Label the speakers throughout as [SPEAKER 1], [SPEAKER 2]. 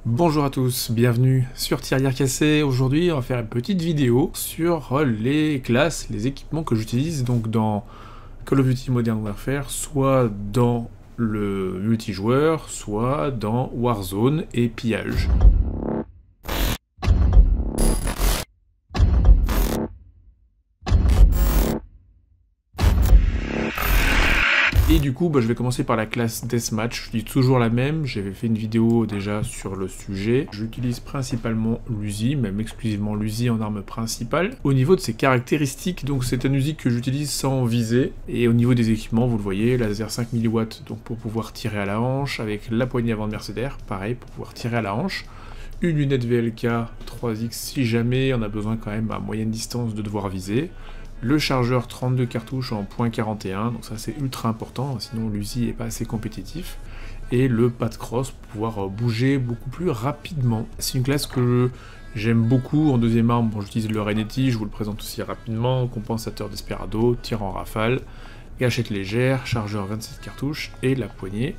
[SPEAKER 1] Bonjour à tous, bienvenue sur Tirelire Cassé. Aujourd'hui, on va faire une petite vidéo sur les classes, les équipements que j'utilise donc dans Call of Duty Modern Warfare, soit dans le multijoueur, soit dans Warzone et Pillage. Et du coup, je vais commencer par la classe Deathmatch. Je dis toujours la même, j'avais fait une vidéo déjà sur le sujet. J'utilise principalement l'Uzi, même exclusivement l'Uzi en arme principale. Au niveau de ses caractéristiques, donc c'est un Uzi que j'utilise sans viser. Et au niveau des équipements, vous le voyez, laser 5000 watts donc pour pouvoir tirer à la hanche, avec la poignée avant de Mercenaire, pareil, pour pouvoir tirer à la hanche. Une lunette VLK 3X si jamais on a besoin quand même à moyenne distance de devoir viser. Le chargeur 32 cartouches en .41, donc ça c'est ultra important, sinon l'Uzi n'est pas assez compétitif. Et le pas de cross pour pouvoir bouger beaucoup plus rapidement. C'est une classe que j'aime beaucoup. En deuxième arme, j'utilise le Renetti, je vous le présente aussi rapidement. Compensateur Desperado, tir en rafale, gâchette légère, chargeur 27 cartouches et la poignée.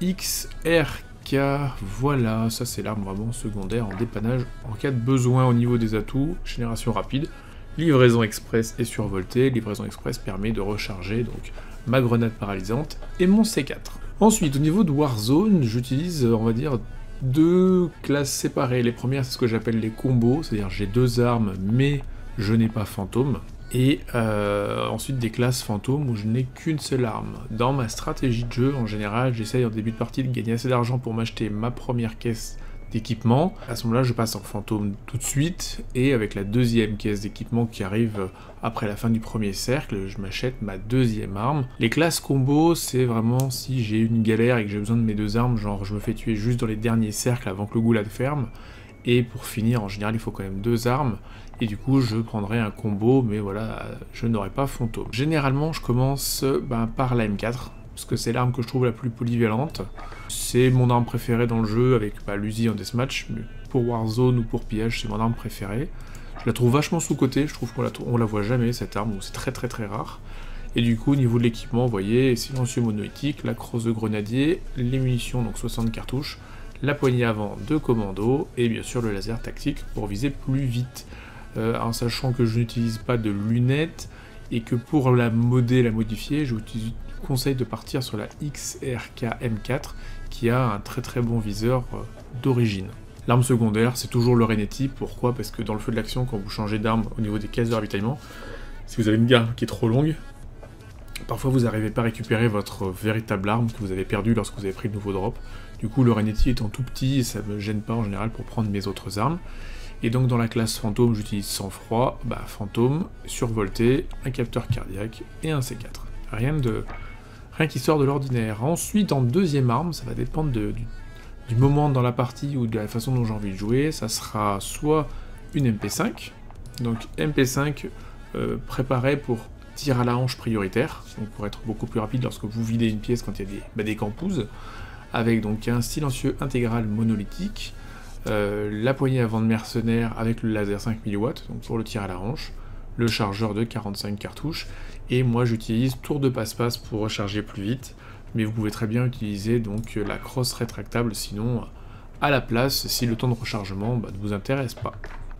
[SPEAKER 1] XRK, voilà, ça c'est l'arme vraiment secondaire en dépannage en cas de besoin au niveau des atouts, génération rapide. Livraison express et survoltée. Livraison express permet de recharger donc ma grenade paralysante et mon C4. Ensuite, au niveau de Warzone, j'utilise, on va dire, deux classes séparées. Les premières, c'est ce que j'appelle les combos, c'est-à-dire j'ai deux armes, mais je n'ai pas fantôme. Et ensuite des classes fantômes où je n'ai qu'une seule arme. Dans ma stratégie de jeu, en général, j'essaye en début de partie de gagner assez d'argent pour m'acheter ma première caisse d'équipement. À ce moment-là, je passe en fantôme tout de suite, et avec la deuxième caisse d'équipement qui arrive après la fin du premier cercle, je m'achète ma deuxième arme. Les classes combo, c'est vraiment si j'ai une galère et que j'ai besoin de mes deux armes, genre je me fais tuer juste dans les derniers cercles avant que le goulag ferme, et pour finir, en général, il faut quand même deux armes, et du coup, je prendrai un combo, mais voilà, je n'aurai pas fantôme. Généralement, je commence par la M4, parce que c'est l'arme que je trouve la plus polyvalente. C'est mon arme préférée dans le jeu, avec l'Uzi en deathmatch, mais pour Warzone ou pour Pillage, c'est mon arme préférée. Je la trouve vachement sous-cotée, je trouve qu'on la voit jamais, cette arme, c'est très rare. Et du coup, au niveau de l'équipement, vous voyez, silencieux monoïtique, la crosse de grenadier, les munitions, donc 60 cartouches, la poignée avant de commando, et bien sûr le laser tactique pour viser plus vite. En sachant que je n'utilise pas de lunettes, et que pour la modder, la modifier, je vous conseille de partir sur la XRK M4 qui a un très bon viseur d'origine. L'arme secondaire, c'est toujours le Renetti. Pourquoi? Parce que dans le feu de l'action, quand vous changez d'arme au niveau des caisses de ravitaillement, si vous avez une garde qui est trop longue, parfois vous n'arrivez pas à récupérer votre véritable arme que vous avez perdue lorsque vous avez pris le nouveau drop. Du coup, le Renetti étant tout petit, ça ne me gêne pas en général pour prendre mes autres armes. Et donc dans la classe fantôme, j'utilise sang-froid, fantôme, survolté, un capteur cardiaque et un C4. Rien qui sort de l'ordinaire. Ensuite, en deuxième arme, ça va dépendre du moment dans la partie ou de la façon dont j'ai envie de jouer. Ça sera soit une MP5, donc MP5 préparée pour tir à la hanche prioritaire, donc pour être beaucoup plus rapide lorsque vous videz une pièce quand il y a des campouses, avec donc un silencieux intégral monolithique, la poignée avant de mercenaire avec le laser 5000 watts, donc pour le tir à la hanche, le chargeur de 45 cartouches, et moi j'utilise tour de passe-passe pour recharger plus vite, mais vous pouvez très bien utiliser donc la crosse rétractable sinon à la place si le temps de rechargement ne vous intéresse pas.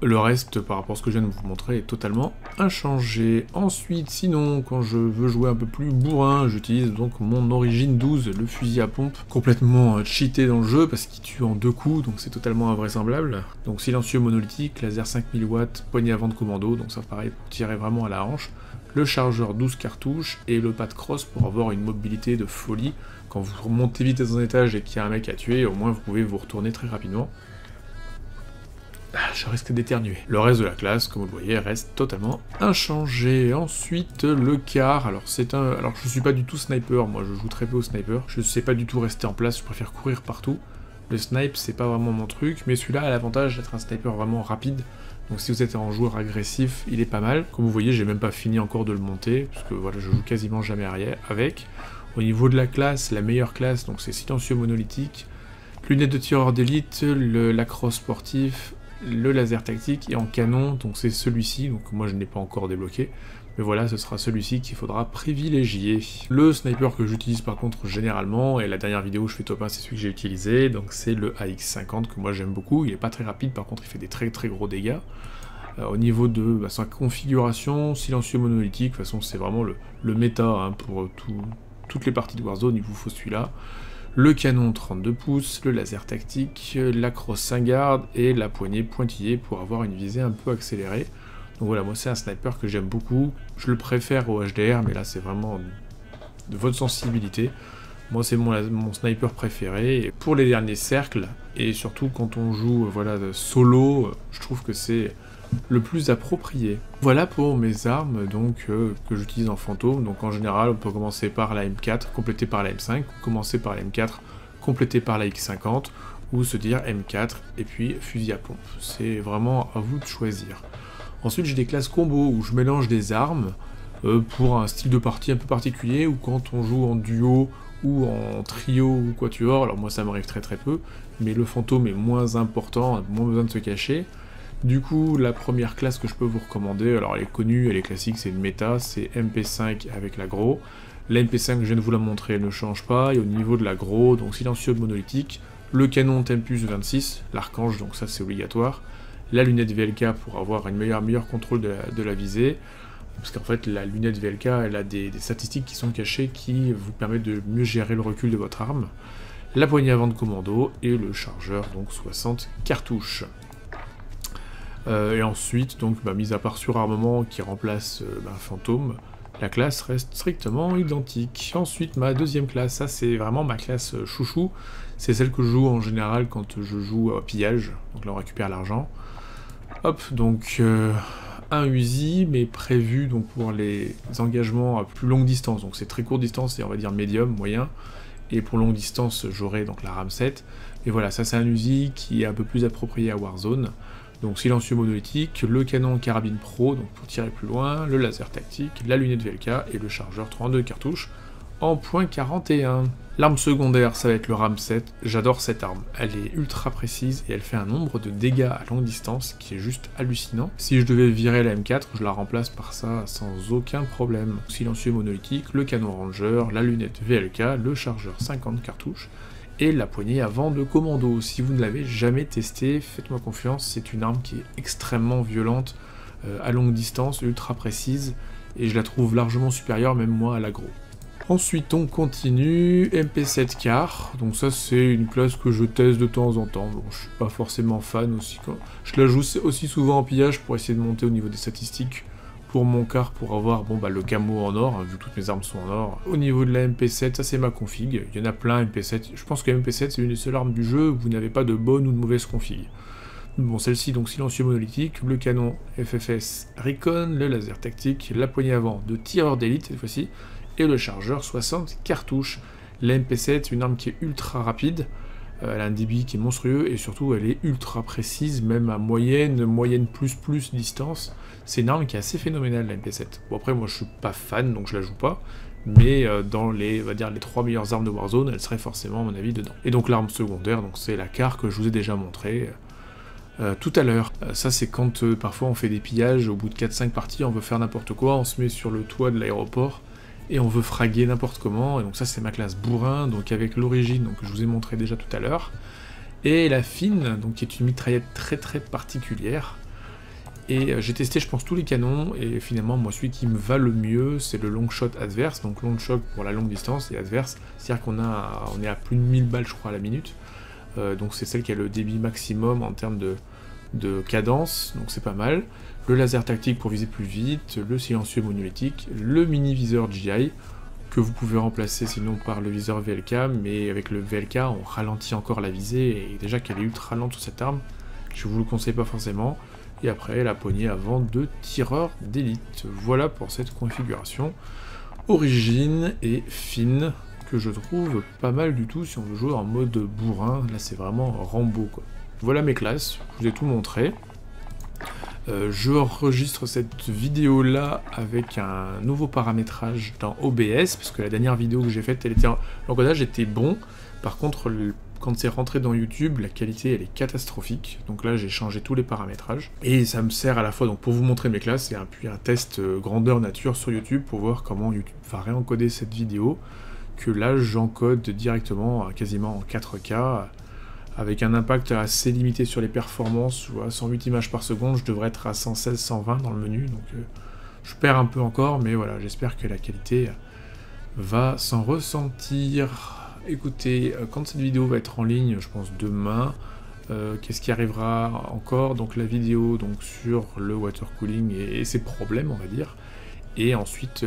[SPEAKER 1] Le reste par rapport à ce que je viens de vous montrer est totalement inchangé. Ensuite, sinon, quand je veux jouer un peu plus bourrin, j'utilise donc mon Origin 12, le fusil à pompe, complètement cheaté dans le jeu parce qu'il tue en deux coups, donc c'est totalement invraisemblable. Donc silencieux monolithique, laser 5000 watts, poignée avant de commando, donc ça pareil pour tirer vraiment à la hanche. Le chargeur 12 cartouches et le pas de cross pour avoir une mobilité de folie. Quand vous remontez vite dans un étage et qu'il y a un mec à tuer, au moins vous pouvez vous retourner très rapidement. Je risque d'éternuer. Le reste de la classe, comme vous le voyez, reste totalement inchangé. Ensuite, le car. Alors je suis pas du tout sniper, moi je joue très peu au sniper. Je sais pas du tout rester en place, je préfère courir partout. Le snipe, c'est pas vraiment mon truc, mais celui-là a l'avantage d'être un sniper vraiment rapide. Donc si vous êtes un joueur agressif, il est pas mal. Comme vous voyez, j'ai même pas fini encore de le monter, parce que voilà, je joue quasiment jamais avec. Au niveau de la classe, la meilleure classe, donc c'est silencieux monolithique, lunettes de tireur d'élite, la crosse sportif, le laser tactique, et en canon, donc c'est celui-ci, donc moi je ne l'ai pas encore débloqué, Mais voilà, ce sera celui-ci qu'il faudra privilégier. Le sniper que j'utilise par contre généralement, et la dernière vidéo où je fais top 1 c'est celui que j'ai utilisé, donc c'est le AX50 que moi j'aime beaucoup. Il est pas très rapide, par contre il fait des très très gros dégâts. Au niveau de sa configuration, silencieux monolithique, de toute façon c'est vraiment le méta hein, pour toutes les parties de Warzone, il vous faut celui-là. Le canon 32 pouces, le laser tactique, la crosse 5 garde et la poignée pointillée pour avoir une visée un peu accélérée. Donc voilà, moi c'est un sniper que j'aime beaucoup, je le préfère au HDR, mais là c'est vraiment de votre sensibilité. Moi c'est mon sniper préféré, et pour les derniers cercles, et surtout quand on joue voilà, solo, je trouve que c'est le plus approprié. Voilà pour mes armes donc que j'utilise en fantôme. Donc en général on peut commencer par la M4, compléter par la M5, commencer par la M4, compléter par la X50, ou se dire M4 et puis fusil à pompe. C'est vraiment à vous de choisir. Ensuite j'ai des classes combo où je mélange des armes pour un style de partie un peu particulier, ou quand on joue en duo ou en trio ou quatuor. Alors moi ça m'arrive très très peu, mais le fantôme est moins important, moins besoin de se cacher. Du coup, la première classe que je peux vous recommander, alors elle est connue, elle est classique, c'est une méta, c'est MP5 avec l'aggro. La MP5, je viens de vous la montrer, elle ne change pas, et au niveau de l'aggro, donc silencieux monolithique, le canon Tempus 26, l'archange, donc ça c'est obligatoire, la lunette VLK pour avoir un meilleur contrôle de la visée, parce qu'en fait la lunette VLK, elle a des statistiques qui sont cachées qui vous permettent de mieux gérer le recul de votre arme, la poignée avant de commando, et le chargeur, donc 60 cartouches. Et ensuite, donc, mis à part surarmement qui remplace fantôme, la classe reste strictement identique. Ensuite, ma deuxième classe, ça c'est vraiment ma classe chouchou, c'est celle que je joue en général quand je joue à pillage, donc là on récupère l'argent. Hop, donc un Uzi, mais prévu donc pour les engagements à plus longue distance, donc c'est très courte distance, et on va dire médium, moyen, et pour longue distance j'aurai donc la RAM7, et voilà, ça c'est un Uzi qui est un peu plus approprié à Warzone. Donc silencieux monolithique, le canon carabine pro, donc pour tirer plus loin, le laser tactique, la lunette VLK et le chargeur 32 cartouches en .41. L'arme secondaire, ça va être le RAM7, j'adore cette arme, elle est ultra précise et elle fait un nombre de dégâts à longue distance qui est juste hallucinant. Si je devais virer la M4, je la remplace par ça sans aucun problème. Silencieux monolithique, le canon ranger, la lunette VLK, le chargeur 50 cartouches, et la poignée avant de commando. Si vous ne l'avez jamais testé, faites-moi confiance, c'est une arme qui est extrêmement violente, à longue distance, ultra précise, et je la trouve largement supérieure, même moi, à l'aggro. Ensuite, on continue, MP7 car, donc ça c'est une classe que je teste de temps en temps, bon, je suis pas forcément fan aussi, je la joue aussi souvent en pillage pour essayer de monter au niveau des statistiques, pour mon car, pour avoir le camo en or, hein, vu que toutes mes armes sont en or. Au niveau de la MP7, ça c'est ma config, il y en a plein MP7, je pense que la MP7 c'est une des seules armes du jeu où vous n'avez pas de bonne ou de mauvaise config. Bon, celle-ci, donc silencieux monolithique, le canon FFS Recon, le laser tactique, la poignée avant de tireur d'élite cette fois-ci, et le chargeur 60 cartouches. La MP7, c'est une arme qui est ultra rapide, elle a un débit qui est monstrueux, et surtout elle est ultra précise, même à moyenne plus distance. C'est une arme qui est assez phénoménale, la MP7. Bon après, moi je suis pas fan, donc je la joue pas, mais dans les, on va dire, les 3 meilleures armes de Warzone, elle serait forcément, à mon avis, dedans. Et donc l'arme secondaire, donc c'est la car que je vous ai déjà montré tout à l'heure. Ça c'est quand parfois on fait des pillages, au bout de 4-5 parties, on veut faire n'importe quoi, on se met sur le toit de l'aéroport, et on veut fraguer n'importe comment, et donc ça c'est ma classe bourrin, donc avec l'origine, donc je vous ai montré déjà tout à l'heure, et la fine, donc qui est une mitraillette très particulière, et j'ai testé je pense tous les canons, et finalement moi celui qui me va le mieux c'est le long shot adverse, donc long shot pour la longue distance, et adverse, c'est-à-dire qu'on est à plus de 1000 balles je crois à la minute, donc c'est celle qui a le débit maximum en termes de cadence, donc c'est pas mal. Le laser tactique pour viser plus vite, le silencieux monolithique, le mini viseur GI, que vous pouvez remplacer sinon par le viseur VLK, mais avec le VLK on ralentit encore la visée, et déjà qu'elle est ultra lente sur cette arme, je vous le conseille pas forcément. Et après la poignée avant de tireur d'élite. Voilà pour cette configuration origine et fine, que je trouve pas mal du tout si on veut jouer en mode bourrin. Là c'est vraiment Rambo quoi. Voilà mes classes, je vous ai tout montré. Je enregistre cette vidéo là avec un nouveau paramétrage dans OBS, parce que la dernière vidéo que j'ai faite, l'encodage était bon, par contre quand c'est rentré dans YouTube, la qualité elle est catastrophique, donc là j'ai changé tous les paramétrages, et ça me sert à la fois donc pour vous montrer mes classes, et puis un test grandeur nature sur YouTube pour voir comment YouTube va réencoder cette vidéo, que là j'encode directement quasiment en 4K, avec un impact assez limité sur les performances. Je vois 108 images par seconde, je devrais être à 116, 120 dans le menu, donc je perds un peu encore, mais voilà, j'espère que la qualité va s'en ressentir. Écoutez, quand cette vidéo va être en ligne, je pense demain, qu'est-ce qui arrivera encore? Donc la vidéo donc, sur le water cooling et ses problèmes, on va dire. Et ensuite,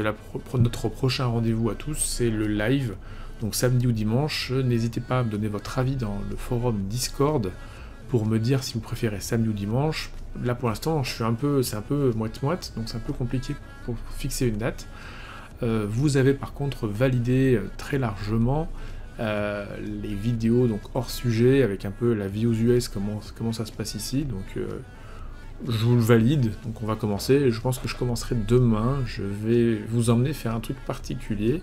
[SPEAKER 1] notre prochain rendez-vous à tous, c'est le live, donc samedi ou dimanche. N'hésitez pas à me donner votre avis dans le forum Discord pour me dire si vous préférez samedi ou dimanche. Là pour l'instant, c'est un peu moite-moite, donc c'est un peu compliqué pour fixer une date. Vous avez par contre validé très largement les vidéos donc hors sujet, avec un peu la vie aux US, comment ça se passe ici, donc je vous le valide, donc on va commencer. Je pense que je commencerai demain, je vais vous emmener faire un truc particulier.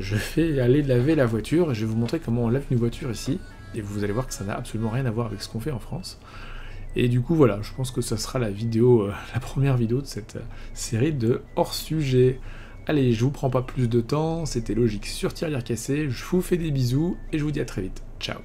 [SPEAKER 1] Je vais aller laver la voiture, et je vais vous montrer comment on lave une voiture ici, et vous allez voir que ça n'a absolument rien à voir avec ce qu'on fait en France. Et du coup voilà, je pense que ça sera la première vidéo de cette série de hors sujet. Allez, je vous prends pas plus de temps, c'était Logique sur Tirelire Cassée, je vous fais des bisous, et je vous dis à très vite. Ciao.